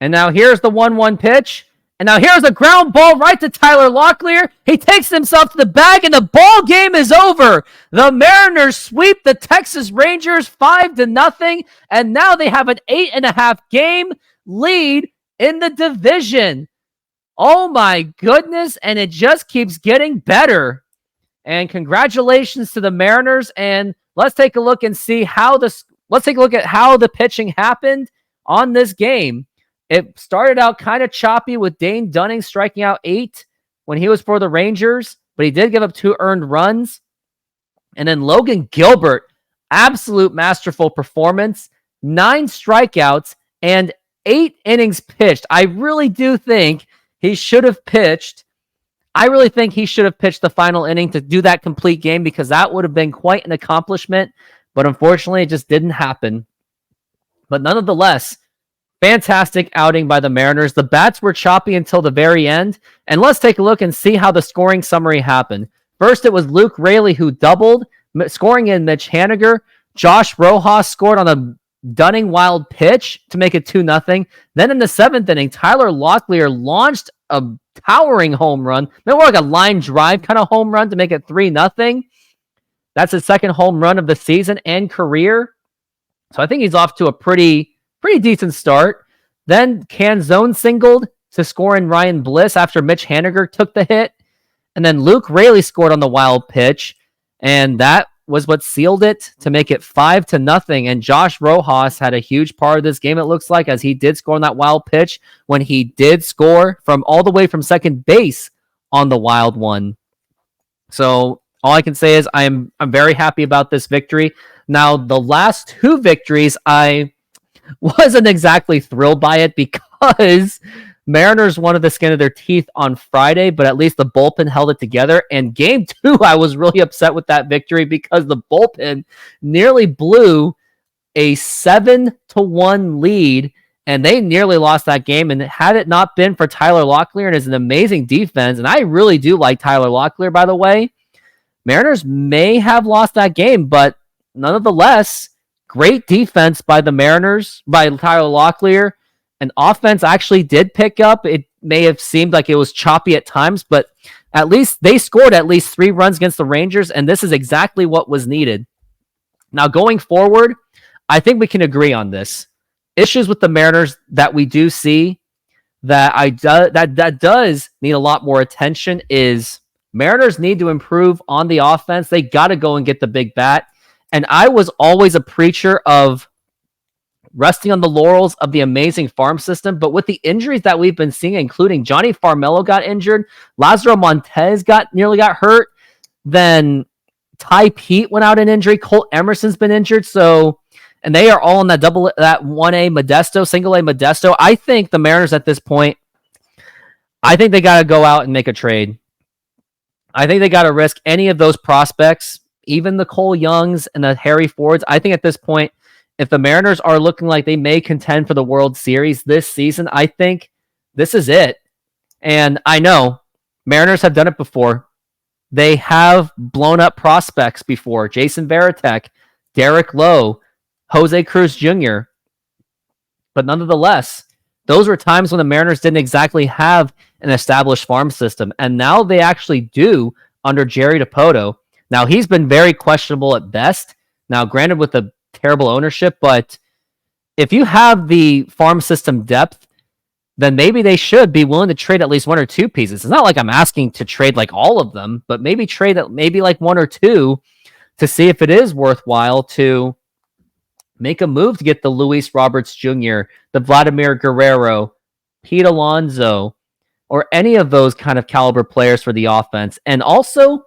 And now here's the 1-1 pitch. And now here's a ground ball right to Tyler Locklear. He takes himself to the bag, and the ball game is over. The Mariners sweep the Texas Rangers 5-0, and now they have an 8.5 game lead in the division. Oh my goodness, and it just keeps getting better. And congratulations to the Mariners, and let's take a look and see how the pitching happened on this game. It started out kind of choppy with Dane Dunning striking out 8 when he was for the Rangers, but he did give up 2 earned runs. And then Logan Gilbert, absolute masterful performance, 9 strikeouts and 8 innings pitched. I really do think he should have pitched. I really think he should have pitched the final inning to do that complete game, because that would have been quite an accomplishment. But unfortunately, it just didn't happen. But nonetheless, fantastic outing by the Mariners. The bats were choppy until the very end. And let's take a look and see how the scoring summary happened. First, it was Luke Raley who doubled, scoring in Mitch Haniger. Josh Rojas scored on a Dunning wild pitch to make it 2-0. Then in the 7th inning, Tyler Locklear launched a towering home run. More like a line drive kind of home run to make it 3-0. That's his second home run of the season and career. So I think he's off to a pretty decent start. Then Canzone singled to score in Ryan Bliss after Mitch Haniger took the hit. And then Luke Raley scored on the wild pitch. And that was what sealed it to make it 5-0. And Josh Rojas had a huge part of this game, it looks like, as he did score on that wild pitch when he did score from all the way from second base on the wild one. So all I can say is I'm very happy about this victory. Now, the last 2 victories, I wasn't exactly thrilled by it, because Mariners wanted the skin of their teeth on Friday, but at least the bullpen held it together. And game 2, I was really upset with that victory, because the bullpen nearly blew a 7-1 lead, and they nearly lost that game. And had it not been for Tyler Locklear and his amazing defense, and I really do like Tyler Locklear, by the way, Mariners may have lost that game. But nonetheless, great defense by the Mariners, by Tyler Locklear. And offense actually did pick up. It may have seemed like it was choppy at times, but at least they scored at least 3 runs against the Rangers, and this is exactly what was needed. Now, going forward, I think we can agree on this. Issues with the Mariners that we do see that does need a lot more attention is Mariners need to improve on the offense. They got to go and get the big bat. And I was always a preacher of resting on the laurels of the amazing farm system, but with the injuries that we've been seeing, including Johnny Farmelo got injured, Lazaro Montez nearly got hurt, then Ty Pete went out in injury, Colt Emerson's been injured, and they are all in that 1A Modesto, single A Modesto. I think the Mariners at this point, I think they got to go out and make a trade. I think they got to risk any of those prospects, even the Cole Youngs and the Harry Fords. I think at this point, if the Mariners are looking like they may contend for the World Series this season, I think this is it. And I know Mariners have done it before. They have blown up prospects before. Jason Varitek, Derek Lowe, Jose Cruz Jr. But nonetheless, those were times when the Mariners didn't exactly have an established farm system. And now they actually do under Jerry Dipoto. Now, he's been very questionable at best. Now, granted, with the terrible ownership, but if you have the farm system depth, then maybe they should be willing to trade at least 1 or 2 pieces. It's not like I'm asking to trade like all of them, but maybe trade maybe like 1 or 2 to see if it is worthwhile to make a move to get the Luis Roberts Jr., the Vladimir Guerrero, Pete Alonso, or any of those kind of caliber players for the offense. And also,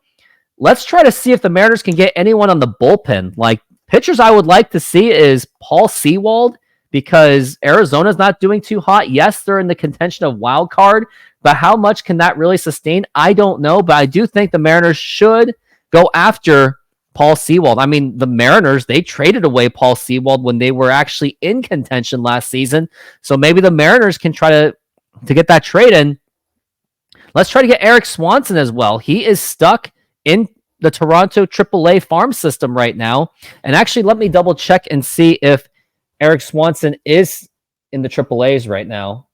let's try to see if the Mariners can get anyone on the bullpen. Like, pitchers I would like to see is Paul Sewald, because Arizona's not doing too hot. Yes, they're in the contention of wild card, but how much can that really sustain? I don't know, but I do think the Mariners should go after Paul Sewald. I mean, the Mariners, they traded away Paul Sewald when they were actually in contention last season, so maybe the Mariners can try to get that trade in. Let's try to get Eric Swanson as well. He is stuck in the Toronto AAA farm system right now. And actually, let me double check and see if Eric Swanson is in the AAAs right now.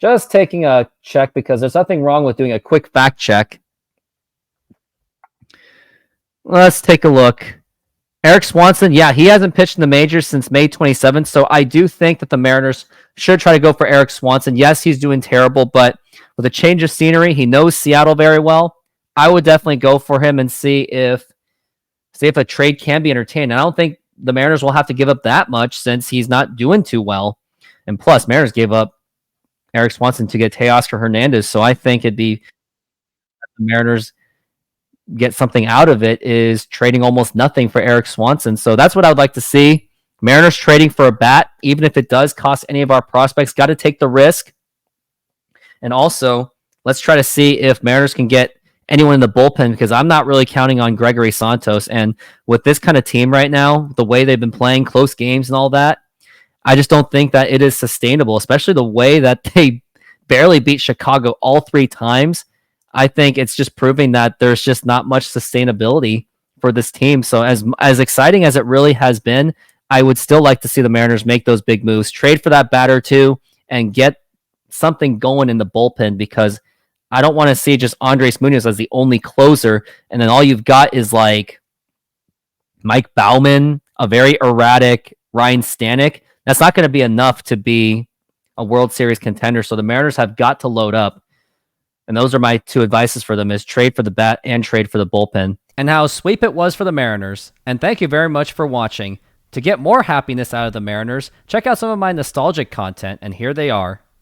Just taking a check because there's nothing wrong with doing a quick fact check. Let's take a look. Eric Swanson, yeah, he hasn't pitched in the majors since May 27th, so I do think that the Mariners should try to go for Eric Swanson. Yes, he's doing terrible, but with a change of scenery, he knows Seattle very well. I would definitely go for him and see if a trade can be entertained. I don't think the Mariners will have to give up that much since he's not doing too well. And plus, Mariners gave up Eric Swanson to get Teoscar Hernandez, so I think it'd be the Mariners get something out of it is trading almost nothing for Eric Swanson. So that's what I would like to see. Mariners trading for a bat, even if it does cost any of our prospects, got to take the risk. And also, let's try to see if Mariners can get anyone in the bullpen, because I'm not really counting on Gregory Santos. And with this kind of team right now, the way they've been playing close games and all that, I just don't think that it is sustainable, especially the way that they barely beat Chicago all 3 times. I think it's just proving that there's just not much sustainability for this team. So as exciting as it really has been, I would still like to see the Mariners make those big moves, trade for that batter too, and get something going in the bullpen, because I don't want to see just Andres Munoz as the only closer, and then all you've got is like Mike Baumann, a very erratic Ryan Stanek. That's not going to be enough to be a World Series contender. So the Mariners have got to load up. And those are my 2 advices for them, is trade for the bat and trade for the bullpen. And how sweep it was for the Mariners. And thank you very much for watching. To get more happiness out of the Mariners, check out some of my nostalgic content, and here they are.